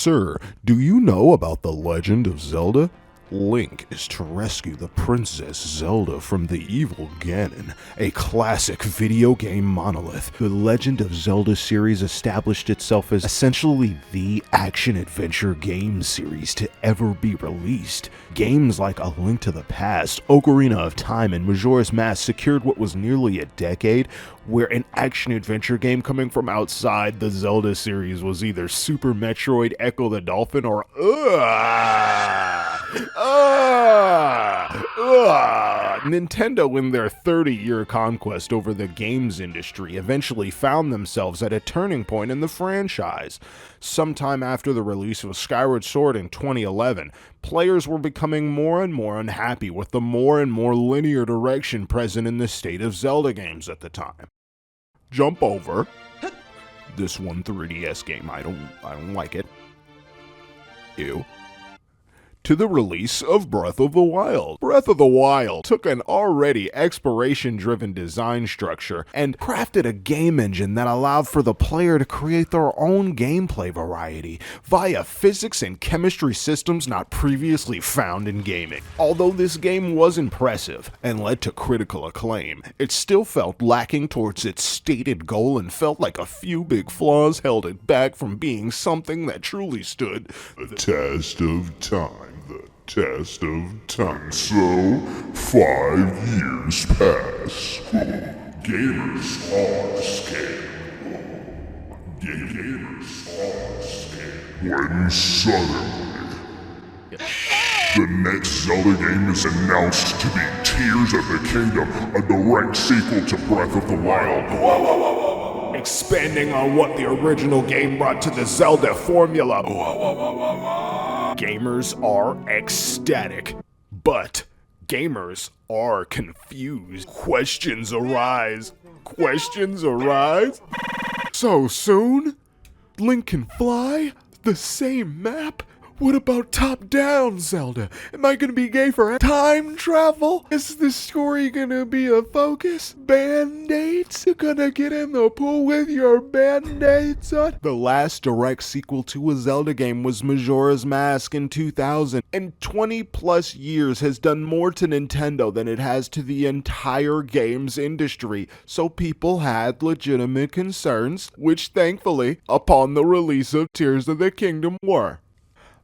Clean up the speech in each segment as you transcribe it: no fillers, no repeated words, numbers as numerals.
Sir, do you know about the legend of Zelda? Link is to rescue the Princess Zelda from the evil Ganon, a classic video game monolith. The Legend of Zelda series established itself as essentially the action-adventure game series to ever be released. Games like A Link to the Past, Ocarina of Time, and Majora's Mask secured what was nearly a decade where an action-adventure game coming from outside the Zelda series was either Super Metroid Echo the Dolphin or Nintendo, in their 30-year conquest over the games industry, eventually found themselves at a turning point in the franchise. Sometime after the release of Skyward Sword in 2011, players were becoming more and more unhappy with the more and more linear direction present in the state of Zelda games at the time. Jump over. This one 3DS game, I don't like it. Ew. To the release of Breath of the Wild. Breath of the Wild took an already exploration-driven design structure and crafted a game engine that allowed for the player to create their own gameplay variety via physics and chemistry systems not previously found in gaming. Although this game was impressive and led to critical acclaim, it still felt lacking towards its stated goal and felt like a few big flaws held it back from being something that truly stood the test of time. The test of time. So, 5 years pass. Gamers are scared. Gamers are scared. When suddenly, the next Zelda game is announced to be Tears of the Kingdom, a direct sequel to Breath of the Wild. Expanding on what the original game brought to the Zelda formula. Gamers are ecstatic, but gamers are confused. Questions arise. So soon? Link can fly? The same map? What about top-down Zelda? Am I gonna be gay for time travel? Is this story gonna be a focus? Band-aids? You gonna get in the pool with your band-aids on? The last direct sequel to a Zelda game was Majora's Mask in 2000, and 20 plus years has done more to Nintendo than it has to the entire games industry, so people had legitimate concerns, which thankfully, upon the release of Tears of the Kingdom were,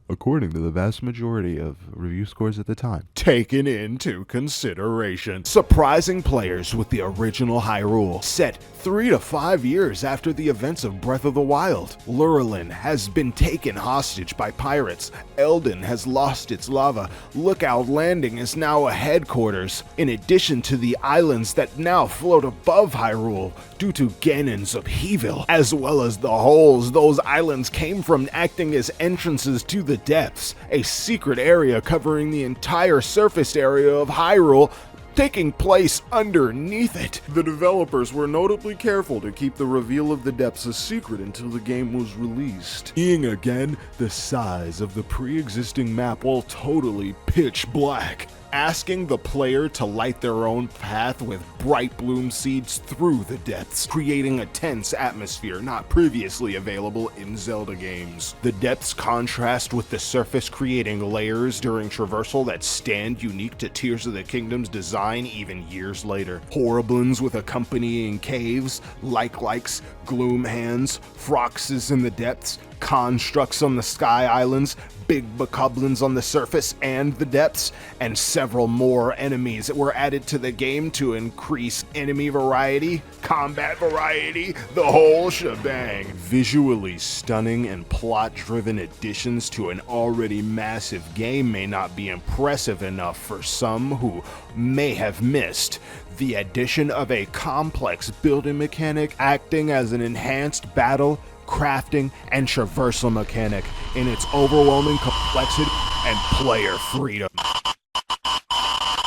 according to the vast majority of review scores at the time, taken into consideration. Surprising players with the original Hyrule, set 3 to 5 years after the events of Breath of the Wild. Lurelin has been taken hostage by pirates. Eldin has lost its lava. Lookout Landing is now a headquarters, in addition to the islands that now float above Hyrule due to Ganon's upheaval, as well as the holes those islands came from acting as entrances to the depths, a secret area covering the entire surface area of Hyrule, taking place underneath it. The developers were notably careful to keep the reveal of the depths a secret until the game was released, seeing again the size of the pre-existing map while totally pitch black, asking the player to light their own path with bright bloom seeds through the depths, creating a tense atmosphere not previously available in Zelda games. The depths contrast with the surface, creating layers during traversal that stand unique to Tears of the Kingdom's design even years later. Horriblins with accompanying caves, likes, gloom hands, froxes in the depths, constructs on the sky islands, big bokoblins on the surface and the depths, and several more enemies that were added to the game to increase enemy variety, combat variety, the whole shebang. Visually stunning and plot-driven additions to an already massive game may not be impressive enough for some who may have missed the addition of a complex building mechanic acting as an enhanced battle, crafting, and traversal mechanic in its overwhelming complexity and player freedom.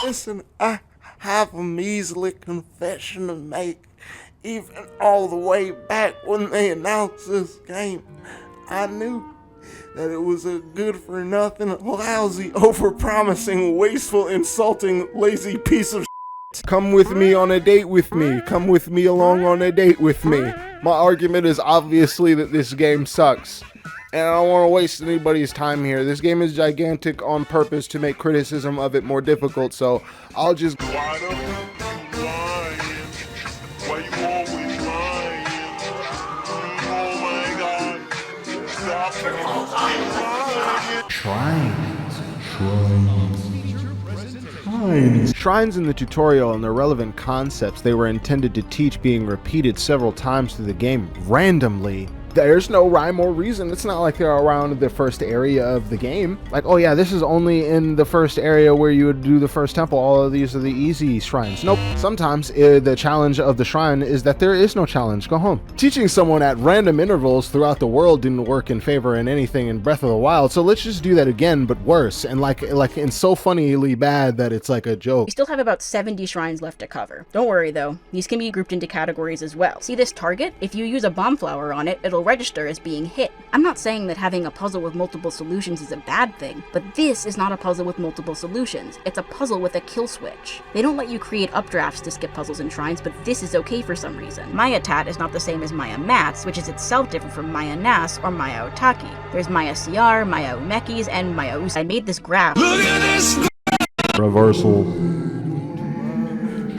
Listen, I have a measly confession to make. Even all the way back when they announced this game, I knew that it was a good-for-nothing, lousy, over-promising, wasteful, insulting, lazy piece of Come with me on a date with me. Come with me along on a date with me. My argument is obviously that this game sucks. and I don't want to waste anybody's time here. This game is gigantic on purpose to make criticism of it more difficult, so I'll just... Why don't you lying? Why you always lying? Oh my god. Stop lying. Shrines in the tutorial and their relevant concepts they were intended to teach being repeated several times through the game randomly. There's no rhyme or reason. It's not like they're around the first area of the game. Like, oh yeah, this is only in the first area where you would do the first temple. All of these are the easy shrines. Nope. Sometimes the challenge of the shrine is that there is no challenge. Go home. Teaching someone at random intervals throughout the world didn't work in favor in anything in Breath of the Wild. So let's just do that again, but worse. And like and so funnily bad that it's like a joke. We still have about 70 shrines left to cover. Don't worry though, these can be grouped into categories as well. See this target? If you use a bomb flower on it, it'll register as being hit. I'm not saying that having a puzzle with multiple solutions is a bad thing, but this is not a puzzle with multiple solutions. It's a puzzle with a kill switch. They don't let you create updrafts to skip puzzles and shrines, but this is okay for some reason. Maya Tat is not the same as Maya Mats, which is itself different from Maya Nas or Maya Otaki. There's Maya CR, Maya Umekis, and Maya Us. I made this graph. Look at this. Traversal.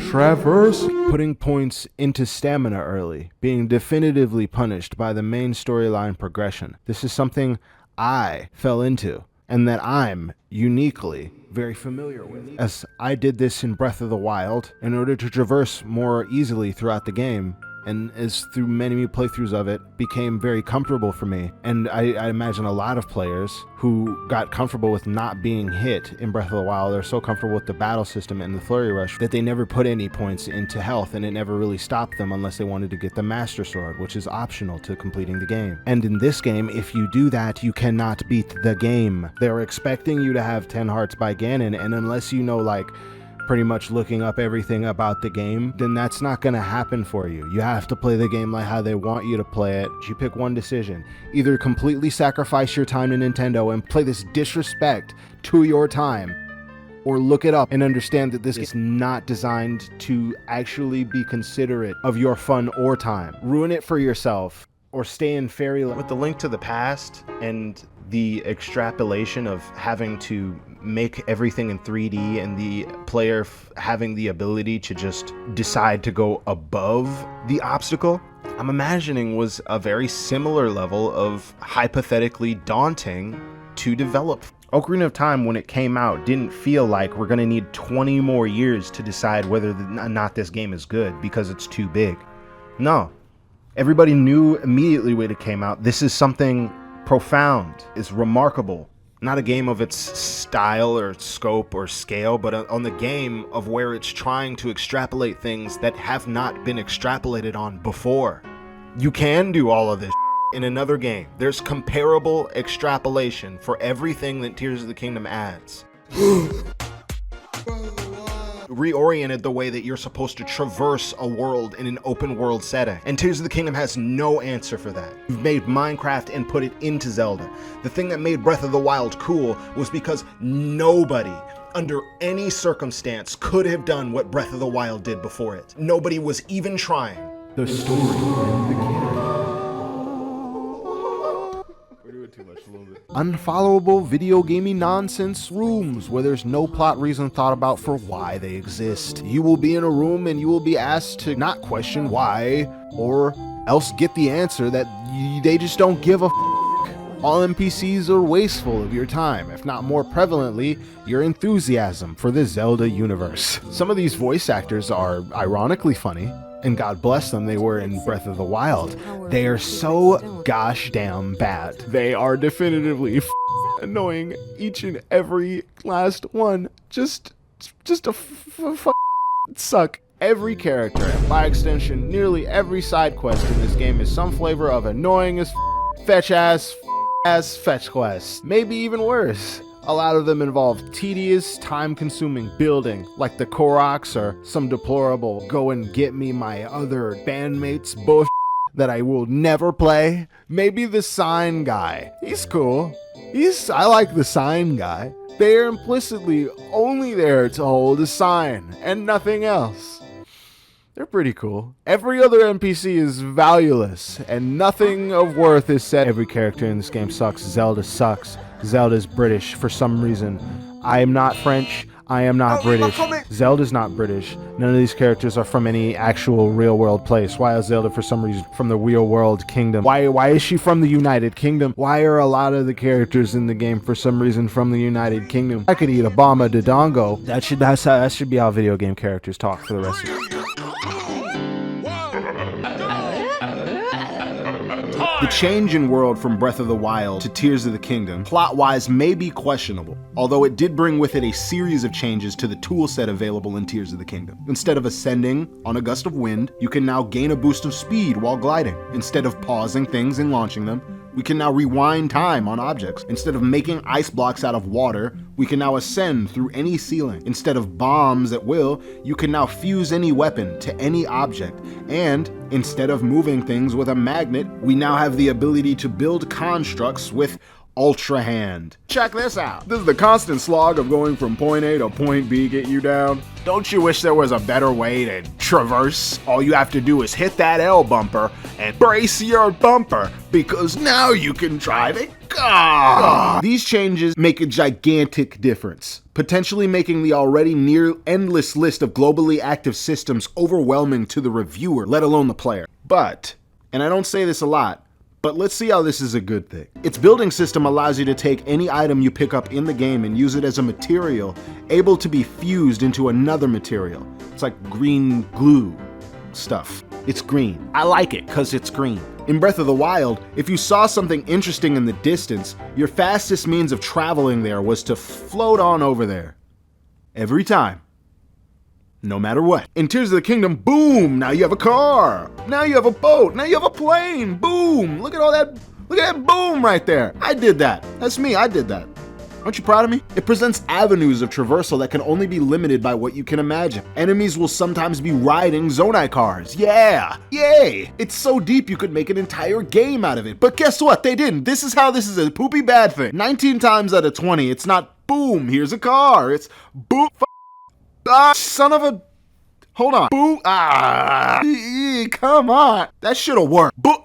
Traverse. Putting points into stamina early, being definitively punished by the main storyline progression. This is something I fell into, and that I'm uniquely very familiar with, as I did this in Breath of the Wild in order to traverse more easily throughout the game, and as through many playthroughs of it became very comfortable for me. And I imagine a lot of players who got comfortable with not being hit in Breath of the Wild are so comfortable with the battle system and the flurry rush that they never put any points into health, and it never really stopped them unless they wanted to get the Master Sword, which is optional to completing the game. And in this game, if you do that, you cannot beat the game. They're expecting you to have 10 hearts by Ganon, and unless you know, like, pretty much looking up everything about the game, then that's not going to happen for you. You have to play the game like how they want you to play it. You pick one decision. Either completely sacrifice your time to Nintendo and play this disrespect to your time, or look it up and understand that this is not designed to actually be considerate of your fun or time. Ruin it for yourself, or stay in fairyland. With the Link to the Past and the extrapolation of having to make everything in 3D and the player having the ability to just decide to go above the obstacle, I'm imagining was a very similar level of hypothetically daunting to develop. Ocarina of Time, when it came out, didn't feel like we're gonna need 20 more years to decide whether or not this game is good because it's too big. No. Everybody knew immediately when it came out, this is something profound, is remarkable. Not a game of its style or scope or scale, but on the game of where it's trying to extrapolate things that have not been extrapolated on before. You can do all of this in another game. There's comparable extrapolation for everything that Tears of the Kingdom adds. Reoriented the way that you're supposed to traverse a world in an open world setting. And Tears of the Kingdom has no answer for that. You've made Minecraft and put it into Zelda. The thing that made Breath of the Wild cool was because nobody, under any circumstance, could have done what Breath of the Wild did before it. Nobody was even trying. The story and the game. Unfollowable video gaming nonsense rooms where there's no plot reason thought about for why they exist. You will be in a room and you will be asked to not question why, or else get the answer that they just don't give a f***. All NPCs are wasteful of your time, if not more prevalently, your enthusiasm for the Zelda universe. Some of these voice actors are ironically funny, and God bless them, they were in Breath of the Wild. They are so gosh damn bad. They are definitively annoying, each and every last one. Just suck. Every character, and by extension, nearly every side quest in this game is some flavor of annoying as fetch ass fetch quest. Maybe even worse. A lot of them involve tedious, time-consuming building, like the Koroks or some deplorable go and get me my other bandmates bullshit that I will never play. Maybe the sign guy. He's cool. I like the sign guy. They are implicitly only there to hold a sign and nothing else. They're pretty cool. Every other NPC is valueless, and nothing of worth is said. Every character in this game sucks. Zelda sucks. Zelda's British for some reason. I am not French. I am not British. Zelda's not British. None of these characters are from any actual real-world place. Why is Zelda for some reason from the real-world kingdom? Why is she from the United Kingdom? Why are a lot of the characters in the game for some reason from the United Kingdom? I could eat a bomb of Dodongo. That should be how video game characters talk for the rest of it. The change in world from Breath of the Wild to Tears of the Kingdom, plot-wise, may be questionable, although it did bring with it a series of changes to the toolset available in Tears of the Kingdom. Instead of ascending on a gust of wind, you can now gain a boost of speed while gliding. Instead of pausing things and launching them, we can now rewind time on objects. Instead of making ice blocks out of water, we can now ascend through any ceiling. Instead of bombs at will, you can now fuse any weapon to any object. And instead of moving things with a magnet, we now have the ability to build constructs with Ultra Hand. Check this out. Does the constant slog of going from point A to point B get you down? Don't you wish there was a better way to traverse? All you have to do is hit that L bumper and brace your bumper, because now you can drive a car. These changes make a gigantic difference, potentially making the already near endless list of globally active systems overwhelming to the reviewer, let alone the player. But, and I don't say this a lot, but let's see how this is a good thing. Its building system allows you to take any item you pick up in the game and use it as a material able to be fused into another material. It's like green glue stuff. It's green. I like it because it's green. In Breath of the Wild, if you saw something interesting in the distance, your fastest means of traveling there was to float on over there. Every time. No matter what. In Tears of the Kingdom, boom, now you have a car. Now you have a boat. Now you have a plane. Boom. Look at all that. Look at that boom right there. I did that. That's me. I did that. Aren't you proud of me? It presents avenues of traversal that can only be limited by what you can imagine. Enemies will sometimes be riding Zonai cars. Yeah. Yay. It's so deep you could make an entire game out of it. But guess what? They didn't. This is how this is a poopy bad thing. 19 times out of 20, it's not boom, here's a car. It's boom. Son of a... Hold on. Boo. Come on. That should've worked. Boo.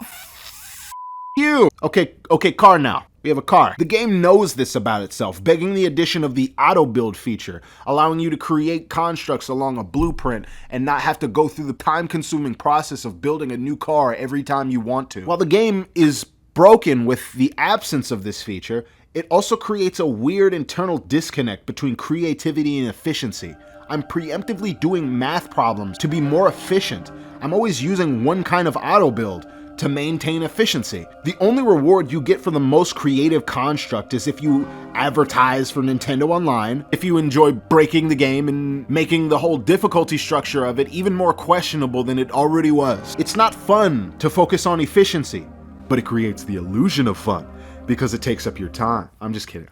You. Okay, car now. We have a car. The game knows this about itself, begging the addition of the auto build feature, allowing you to create constructs along a blueprint and not have to go through the time-consuming process of building a new car every time you want to. While the game is broken with the absence of this feature, it also creates a weird internal disconnect between creativity and efficiency. I'm preemptively doing math problems to be more efficient. I'm always using one kind of auto build to maintain efficiency. The only reward you get for the most creative construct is if you advertise for Nintendo Online, if you enjoy breaking the game and making the whole difficulty structure of it even more questionable than it already was. It's not fun to focus on efficiency, but it creates the illusion of fun because it takes up your time. I'm just kidding.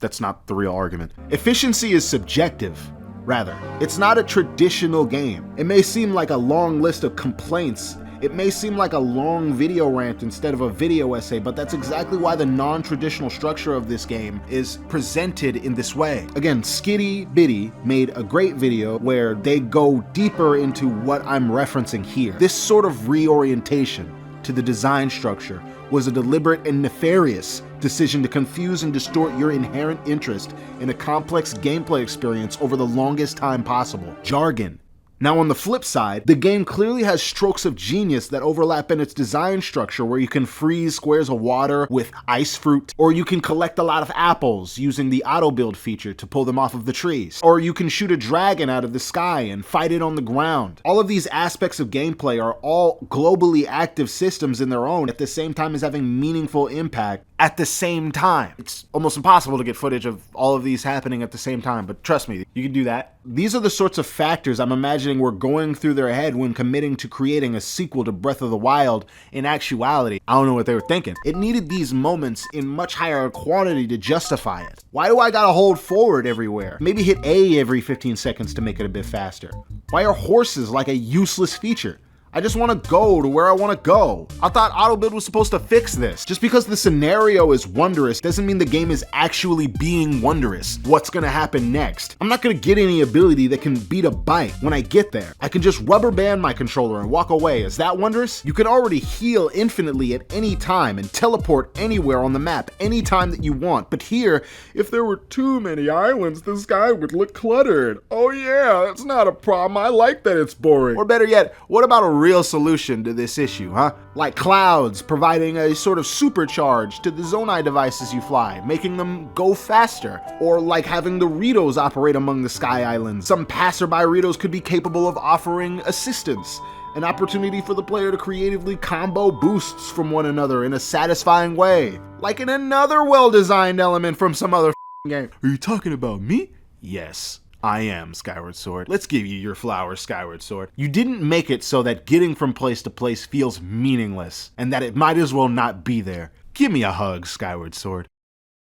That's not the real argument. Efficiency is subjective. Rather, it's not a traditional game. It may seem like a long list of complaints. It may seem like a long video rant instead of a video essay, but that's exactly why the non-traditional structure of this game is presented in this way. Again, Skittybitty made a great video where they go deeper into what I'm referencing here. This sort of reorientation to the design structure was a deliberate and nefarious decision to confuse and distort your inherent interest in a complex gameplay experience over the longest time possible. Jargon. Now on the flip side, the game clearly has strokes of genius that overlap in its design structure, where you can freeze squares of water with ice fruit, or you can collect a lot of apples using the auto build feature to pull them off of the trees, or you can shoot a dragon out of the sky and fight it on the ground. All of these aspects of gameplay are all globally active systems in their own, at the same time as having meaningful impact at the same time. It's almost impossible to get footage of all of these happening at the same time, but trust me, you can do that. These are the sorts of factors I'm imagining were going through their head when committing to creating a sequel to Breath of the Wild. In actuality, I don't know what they were thinking. It needed these moments in much higher quantity to justify it. Why do I gotta hold forward everywhere? Maybe hit A every 15 seconds to make it a bit faster. Why are horses like a useless feature? I just want to go to where I want to go. I thought auto build was supposed to fix this. Just because the scenario is wondrous doesn't mean the game is actually being wondrous. What's gonna happen next? I'm not gonna get any ability that can beat a bite when I get there. I can just rubber band my controller and walk away. Is that wondrous? You can already heal infinitely at any time and teleport anywhere on the map anytime that you want. But here, if there were too many islands, the sky would look cluttered. Oh yeah, that's not a problem. I like that it's boring. Or better yet, what about a real solution to this issue, huh? Like clouds providing a sort of supercharge to the Zonai devices you fly, making them go faster. Or like having the Ritos operate among the sky islands. Some passerby Ritos could be capable of offering assistance. An opportunity for the player to creatively combo boosts from one another in a satisfying way. Like in another well-designed element from some other game. Are you talking about me? Yes. I am, Skyward Sword. Let's give you your flowers, Skyward Sword. You didn't make it so that getting from place to place feels meaningless, and that it might as well not be there. Give me a hug, Skyward Sword.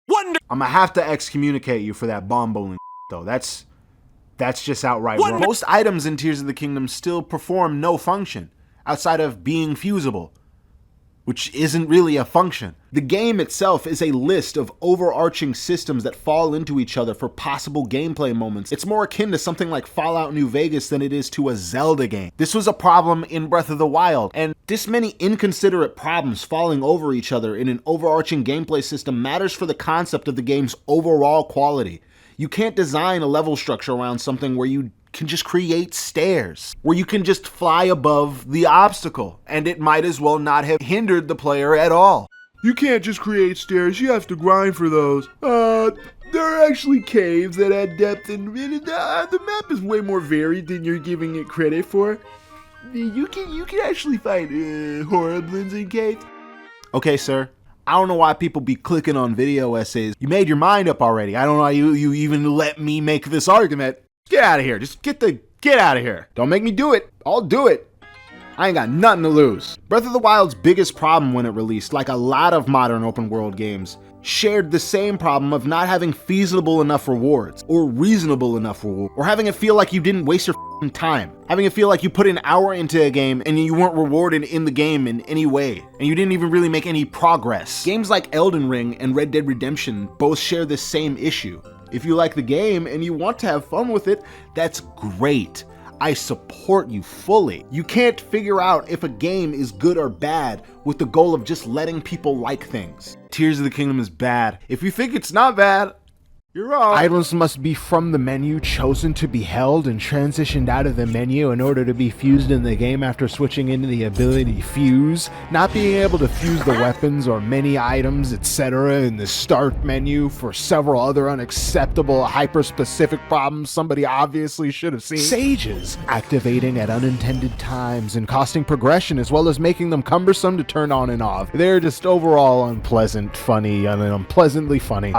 Wonder! I'm gonna have to excommunicate you for that bomb bowling though. That's just outright wrong. Most items in Tears of the Kingdom still perform no function, outside of being fusible, which isn't really a function. The game itself is a list of overarching systems that fall into each other for possible gameplay moments. It's more akin to something like Fallout New Vegas than it is to a Zelda game. This was a problem in Breath of the Wild, and this many inconsiderate problems falling over each other in an overarching gameplay system matters for the concept of the game's overall quality. You can't design a level structure around something where you can just create stairs, where you can just fly above the obstacle, and it might as well not have hindered the player at all. You can't just create stairs, you have to grind for those. There are actually caves that add depth, and the map is way more varied than you're giving it credit for. You can actually find horriblins in caves. Okay, sir. I don't know why people be clicking on video essays. You made your mind up already. I don't know why you even let me make this argument. Get out of here. Just get out of here. Don't make me do it. I'll do it. I ain't got nothing to lose. Breath of the Wild's biggest problem when it released, like a lot of modern open world games, shared the same problem of not having feasible enough rewards, or reasonable enough rewards, or having it feel like you didn't waste your time. Having it feel like you put an hour into a game and you weren't rewarded in the game in any way, and you didn't even really make any progress. Games like Elden Ring and Red Dead Redemption both share this same issue. If you like the game and you want to have fun with it, that's great. I support you fully. You can't figure out if a game is good or bad with the goal of just letting people like things. Tears of the Kingdom is bad. If you think it's not bad, you're wrong. Items must be from the menu, chosen to be held, and transitioned out of the menu in order to be fused in the game after switching into the ability Fuse. Not being able to fuse the weapons or many items, etc. in the start menu for several other unacceptable hyper-specific problems somebody obviously should have seen. Sages activating at unintended times and costing progression as well as making them cumbersome to turn on and off. They're just overall unpleasant, funny, and unpleasantly funny.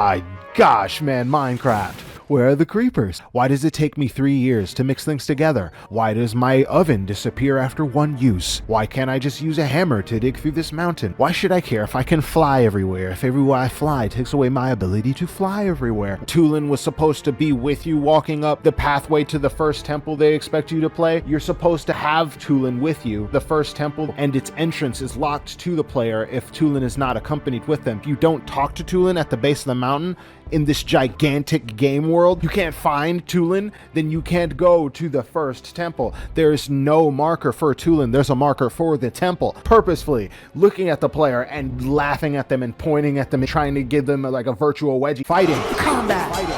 Gosh, man, Minecraft. Where are the creepers? Why does it take me 3 years to mix things together? Why does my oven disappear after one use? Why can't I just use a hammer to dig through this mountain? Why should I care if I can fly everywhere, if everywhere I fly takes away my ability to fly everywhere? Tulin was supposed to be with you walking up the pathway to the first temple they expect you to play. You're supposed to have Tulin with you. The first temple and its entrance is locked to the player if Tulin is not accompanied with them. If you don't talk to Tulin at the base of the mountain, in this gigantic game world, you can't find Tulin, then you can't go to the first temple. There's no marker for Tulin, there's a marker for the temple. Purposefully looking at the player and laughing at them and pointing at them and trying to give them like a virtual wedgie. Fighting. Combat. Fighting.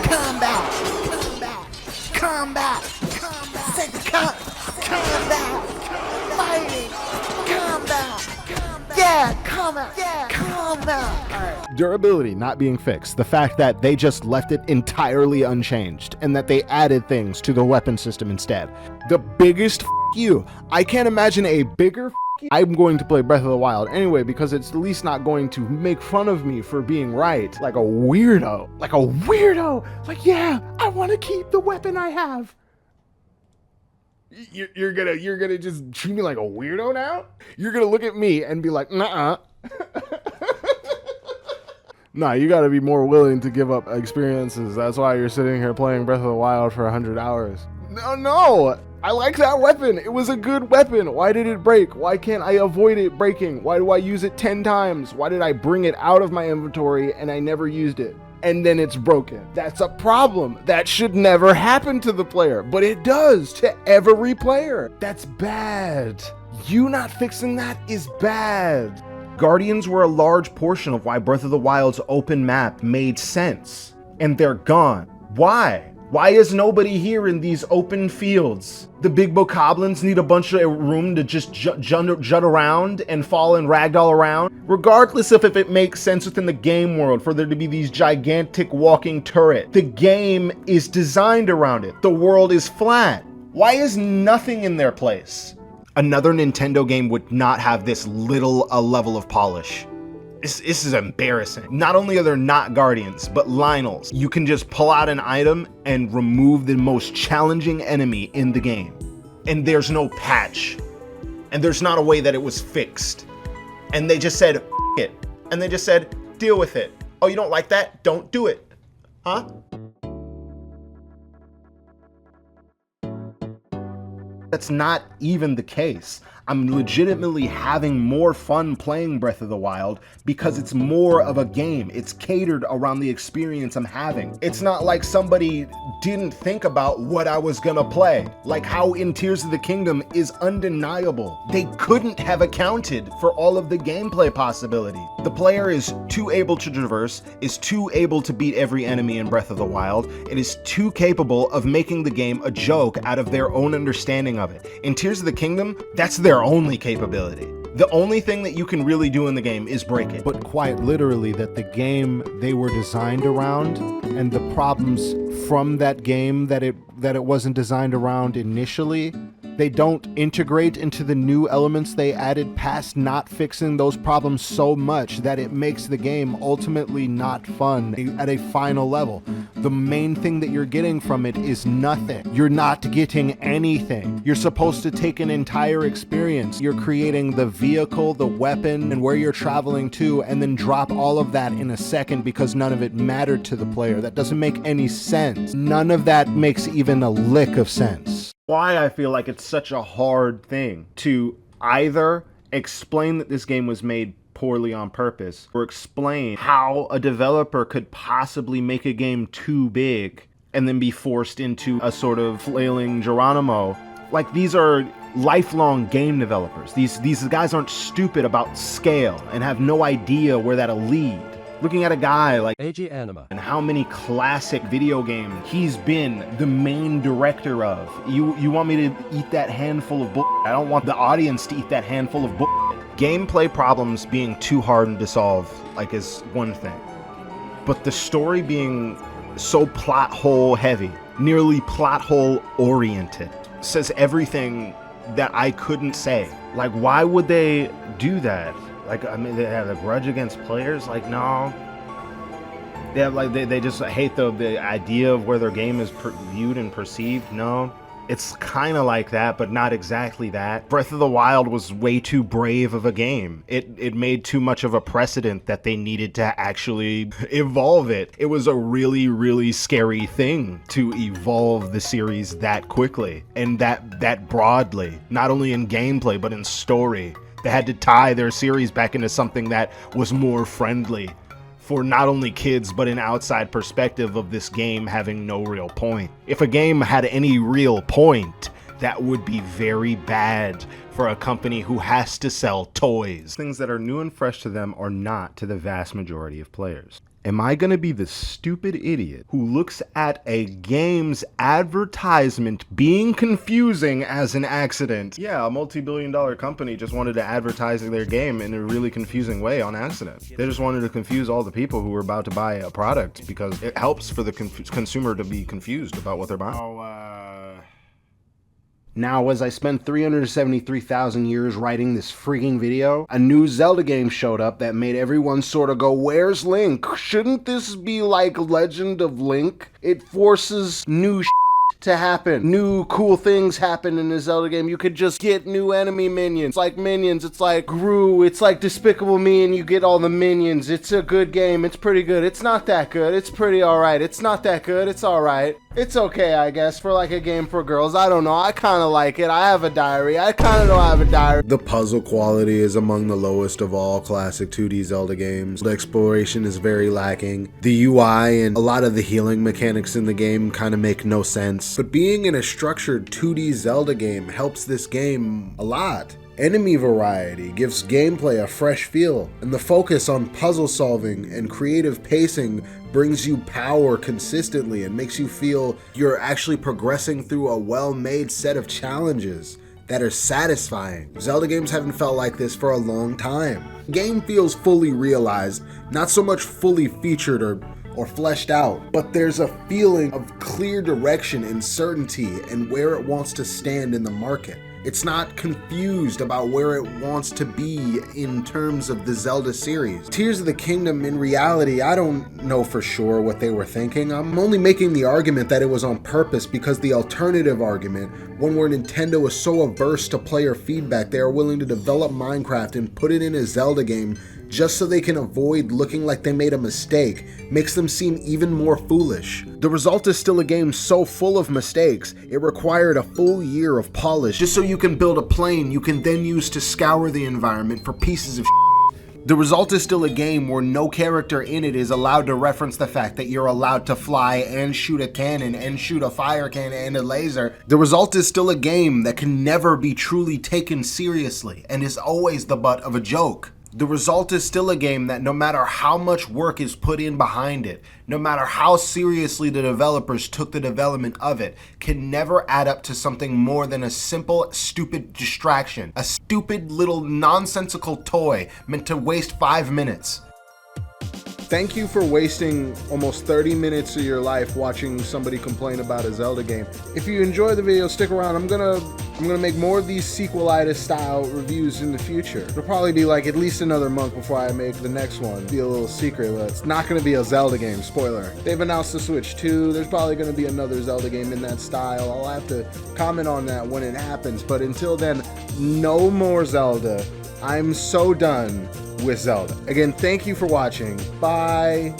Combat. Combat. Combat. Combat. Combat. Fighting. Combat. Yeah, combat. Yeah, combat. All right. Durability not being fixed. The fact that they just left it entirely unchanged and that they added things to the weapon system instead. The biggest you. I can't imagine a bigger you. I'm going to play Breath of the Wild anyway because it's at least not going to make fun of me for being right. Like a weirdo. Like a weirdo. Like, yeah, I want to keep the weapon I have. You're gonna just treat me like a weirdo now? You're gonna look at me and be like, nuh-uh. Nah, you gotta be more willing to give up experiences. That's why you're sitting here playing Breath of the Wild for 100 hours. No, I like that weapon. It was a good weapon. Why did it break? Why can't I avoid it breaking? Why do I use it 10 times? Why did I bring it out of my inventory and I never used it? And then it's broken. That's a problem. That should never happen to the player, but it does to every player. That's bad. You not fixing that is bad. Guardians were a large portion of why Breath of the Wild's open map made sense, and they're gone. Why? Why is nobody here in these open fields? The big bokoblins need a bunch of room to just jut around and fall and ragdoll around? Regardless of if it makes sense within the game world for there to be these gigantic walking turrets, the game is designed around it. The world is flat. Why is nothing in their place? Another Nintendo game would not have this little a level of polish. This is embarrassing. Not only are there not Guardians, but Lynels. You can just pull out an item and remove the most challenging enemy in the game. And there's no patch. And there's not a way that it was fixed. And they just said, F it. And they just said, deal with it. Oh, you don't like that? Don't do it. Huh? That's not even the case. I'm legitimately having more fun playing Breath of the Wild because it's more of a game. It's catered around the experience I'm having. It's not like somebody didn't think about what I was gonna play. Like how in Tears of the Kingdom is undeniable. They couldn't have accounted for all of the gameplay possibility. The player is too able to traverse, is too able to beat every enemy in Breath of the Wild, and is too capable of making the game a joke out of their own understanding of it. In Tears of the Kingdom, that's their only capability. The only thing that you can really do in the game is break it. But quite literally that the game they were designed around and the problems from that game that it wasn't designed around initially, they don't integrate into the new elements they added past not fixing those problems so much that it makes the game ultimately not fun at a final level. The main thing that you're getting from it is nothing. You're not getting anything. You're supposed to take an entire experience. You're creating the vehicle, the weapon, and where you're traveling to, and then drop all of that in a second because none of it mattered to the player. That doesn't make any sense. None of that makes even a lick of sense. Why I feel like it's such a hard thing to either explain that this game was made poorly on purpose or explain how a developer could possibly make a game too big and then be forced into a sort of flailing Geronimo. Like, these are lifelong game developers. These guys aren't stupid about scale and have no idea where that'll lead. Looking at a guy like Aegiker and how many classic video games he's been the main director of. You want me to eat that handful of bull? I don't want the audience to eat that handful of bull. Gameplay problems being too hard to solve, like, is one thing. But the story being so plot hole heavy, nearly plot hole oriented, says everything that I couldn't say. Like, why would they do that? Like, I mean, they have a grudge against players? Like, no. They have, like, they just hate the idea of where their game is viewed and perceived? No. It's kind of like that, but not exactly that. Breath of the Wild was way too brave of a game. It made too much of a precedent that they needed to actually evolve it. It was a really, really scary thing to evolve the series that quickly and that broadly, not only in gameplay, but in story. They had to tie their series back into something that was more friendly for not only kids, but an outside perspective of this game having no real point. If a game had any real point, that would be very bad for a company who has to sell toys. Things that are new and fresh to them are not to the vast majority of players. Am I gonna be the stupid idiot who looks at a game's advertisement being confusing as an accident? Yeah, a multi-billion-dollar company just wanted to advertise their game in a really confusing way on accident. They just wanted to confuse all the people who were about to buy a product because it helps for the consumer to be confused about what they're buying. Now, as I spent 373,000 years writing this freaking video, a new Zelda game showed up that made everyone sort of go, where's Link? Shouldn't this be like Legend of Link? It forces new to happen. New cool things happen in the Zelda game. You could just get new enemy minions. It's like Minions, it's like Gru, it's like Despicable Me, and you get all the minions. It's a good game. It's pretty good. It's not that good. It's pretty alright. It's not that good. It's alright. It's okay, I guess, for like a game for girls. I don't know. I kind of like it. I have a diary. I kind of don't have a diary. The puzzle quality is among the lowest of all classic 2D Zelda games. The exploration is very lacking. The UI and a lot of the healing mechanics in the game kind of make no sense. But being in a structured 2D Zelda game helps this game a lot. Enemy variety gives gameplay a fresh feel, and the focus on puzzle solving and creative pacing brings you power consistently and makes you feel you're actually progressing through a well-made set of challenges that are satisfying. Zelda games haven't felt like this for a long time. The game feels fully realized, not so much fully featured or fleshed out, but there's a feeling of clear direction and certainty and where it wants to stand in the market. It's not confused about where it wants to be in terms of the Zelda series. Tears of the Kingdom, in reality, I don't know for sure what they were thinking. I'm only making the argument that it was on purpose because the alternative argument, one where Nintendo is so averse to player feedback they are willing to develop Minecraft and put it in a Zelda game just so they can avoid looking like they made a mistake, makes them seem even more foolish. The result is still a game so full of mistakes, it required a full year of polish just so you can build a plane you can then use to scour the environment for pieces of shit. The result is still a game where no character in it is allowed to reference the fact that you're allowed to fly and shoot a cannon and shoot a fire cannon and a laser. The result is still a game that can never be truly taken seriously and is always the butt of a joke. The result is still a game that no matter how much work is put in behind it, no matter how seriously the developers took the development of it, can never add up to something more than a simple, stupid distraction. A stupid little nonsensical toy meant to waste 5 minutes. Thank you for wasting almost 30 minutes of your life watching somebody complain about a Zelda game. If you enjoy the video, stick around. I'm gonna make more of these sequelitis style reviews in the future. It'll probably be like at least another month before I make the next one. Be a little secret, but it's not gonna be a Zelda game, spoiler. They've announced the Switch 2. There's probably gonna be another Zelda game in that style. I'll have to comment on that when it happens, but until then, no more Zelda. I'm so done with Zelda. Again, thank you for watching. Bye.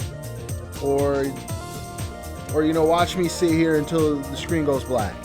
Or you know, watch me sit here until the screen goes black.